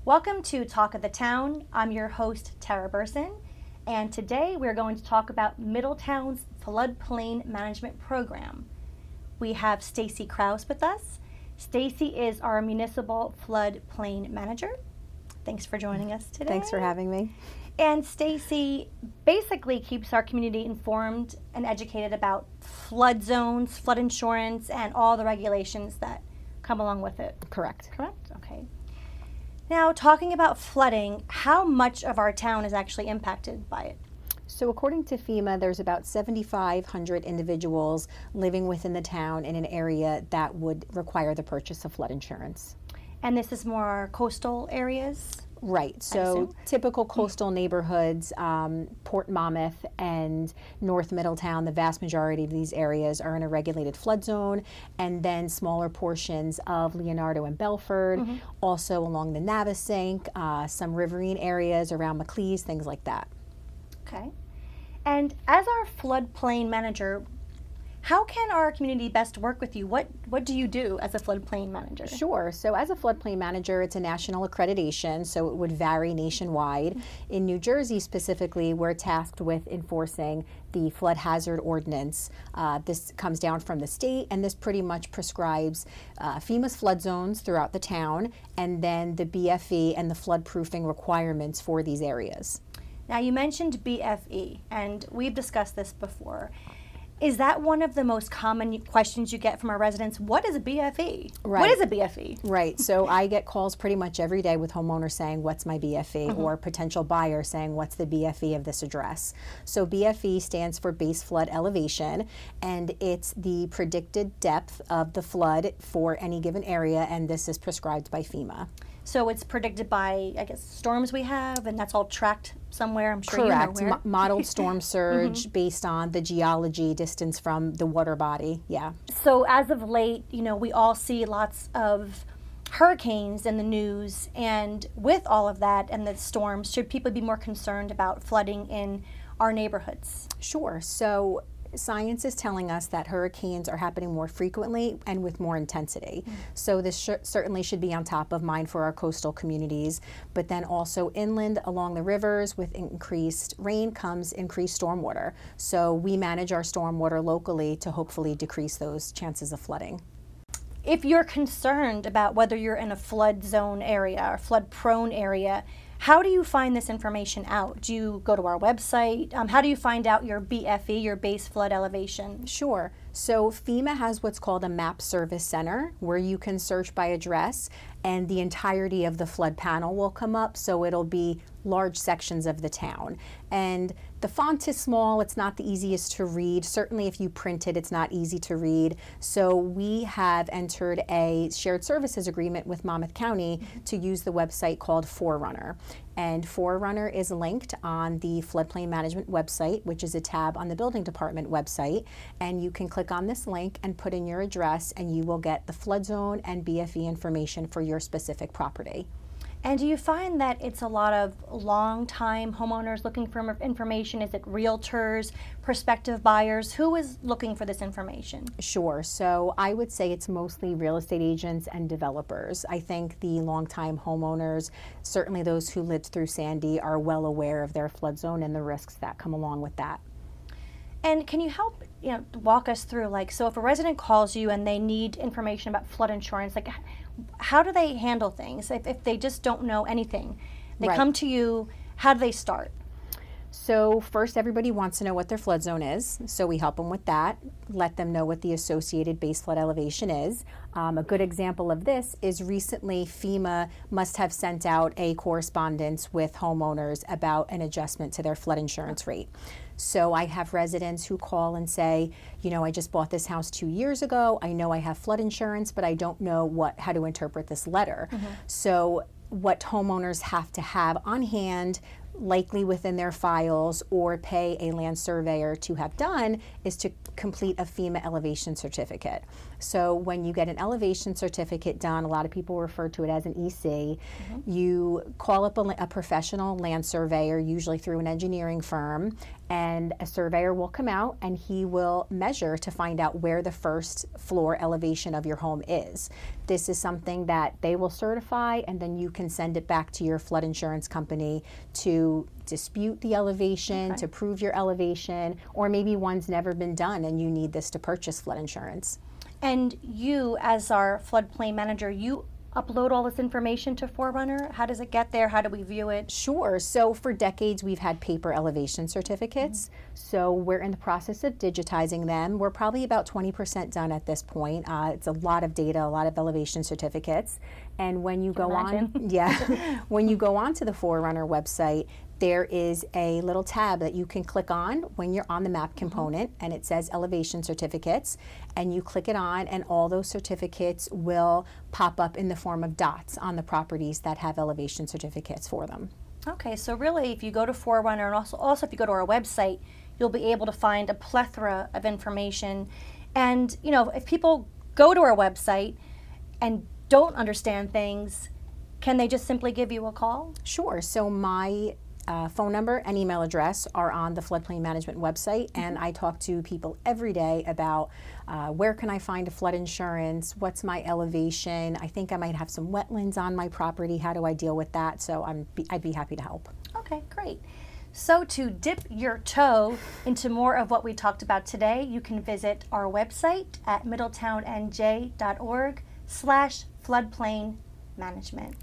Welcome to Talk of the Town. I'm your host, Tara Berson, and today we're going to talk about Middletown's Floodplain Management Program. We have Stacy Krause with us. Stacy is our Municipal Floodplain Manager. Thanks for joining us today. Thanks for having me. And Stacy basically keeps our community informed and educated about flood zones, flood insurance, and all the regulations that come along with it. Correct. Correct? Okay. Now, talking about flooding, how much of our town is actually impacted by it? So according to FEMA, there's about 7,500 individuals living within the town in an area that would require the purchase of flood insurance. And this is more coastal areas? Right, so typical coastal neighborhoods, Port Monmouth and North Middletown, the vast majority of these areas are in a regulated flood zone, and then smaller portions of Leonardo and Belford, also along the Navasink, some riverine areas around McLeese, things like that. Okay. And as our floodplain manager, how can our community best work with you? What do you do as a floodplain manager? Sure. So as a floodplain manager, it's a national accreditation, so it would vary nationwide. In New Jersey specifically, we're tasked with enforcing the flood hazard ordinance. This comes down from the state, and this pretty much prescribes FEMA's flood zones throughout the town, and then the BFE and the flood proofing requirements for these areas. Now, you mentioned BFE, and we've discussed this before. Is that one of the most common questions you get from our residents? What is a BFE? Right. What is a BFE? Right. So I get calls pretty much every day with homeowners saying, what's my BFE? Or potential buyer saying, what's the BFE of this address? So BFE stands for base flood elevation, and it's the predicted depth of the flood for any given area, and this is prescribed by FEMA. So it's predicted by, I guess, storms we have, and that's all tracked somewhere, I'm sure Correct. you know where. Modeled storm surge based on the geology, distance from the water body, yeah. So as of late, you know, we all see lots of hurricanes in the news, and with all of that and the storms, should people be more concerned about flooding in our neighborhoods? Sure. So science is telling us that hurricanes are happening more frequently and with more intensity. So this certainly should be on top of mind for our coastal communities. But then also inland along the rivers, with increased rain comes increased stormwater. So we manage our stormwater locally to hopefully decrease those chances of flooding. If you're concerned about whether you're in a flood zone area or flood prone area, how do you find this information out? Do you go to our website? How do you find out your BFE, your base flood elevation? Sure. So FEMA has what's called a map service center where you can search by address and the entirety of the flood panel will come up. So it'll be large sections of the town. And the font is small, it's not the easiest to read. Certainly if you print it, it's not easy to read. So we have entered a shared services agreement with Monmouth County to use the website called Forerunner. And Forerunner is linked on the Floodplain Management website, which is a tab on the Building Department website. And you can click on this link and put in your address, and you will get the flood zone and BFE information for your specific property. And do you find that it's a lot of long-time homeowners looking for information? Is it realtors, prospective buyers? Who is looking for this information? Sure. So I would say it's mostly real estate agents and developers. I think the long-time homeowners, certainly those who lived through Sandy, are well aware of their flood zone and the risks that come along with that. And can you help, walk us through, so if a resident calls you and they need information about flood insurance, how do they handle things if they just don't know anything? They come to you, how do they start? So first, everybody wants to know what their flood zone is, so we help them with that, let them know what the associated base flood elevation is. A good example of this is recently FEMA must have sent out a correspondence with homeowners about an adjustment to their flood insurance rate. So I have residents who call and say, I just bought this house 2 years ago. I know I have flood insurance, but I don't know how to interpret this letter. So what homeowners have to have on hand likely within their files or pay a land surveyor to have done is to complete a FEMA elevation certificate. So when you get an elevation certificate done, a lot of people refer to it as an EC, you call up a professional land surveyor, usually through an engineering firm, and a surveyor will come out and he will measure to find out where the first floor elevation of your home is. This is something that they will certify, and then you can send it back to your flood insurance company to dispute the elevation, to prove your elevation, or maybe one's never been done and you need this to purchase flood insurance. And you, as our floodplain manager, you upload all this information to Forerunner? How does it get there? How do we view it? Sure. So for decades, we've had paper elevation certificates. So we're in the process of digitizing them. We're probably about 20% done at this point. It's a lot of data, a lot of elevation certificates. And when you go on, when you go onto the Forerunner website, there is a little tab that you can click on when you're on the map component, and it says elevation certificates, and you click it on and all those certificates will pop up in the form of dots on the properties that have elevation certificates for them. Okay, so really if you go to Forerunner, and also if you go to our website, you'll be able to find a plethora of information. And you know, if people go to our website and don't understand things, can they just simply give you a call? Sure. So my phone number and email address are on the floodplain management website, and I talk to people every day about where can I find a flood insurance, what's my elevation, I think I might have some wetlands on my property, how do I deal with that? So I'd be happy to help. Okay, great. So to dip your toe into more of what we talked about today, you can visit our website at middletownnj.org/floodplain management.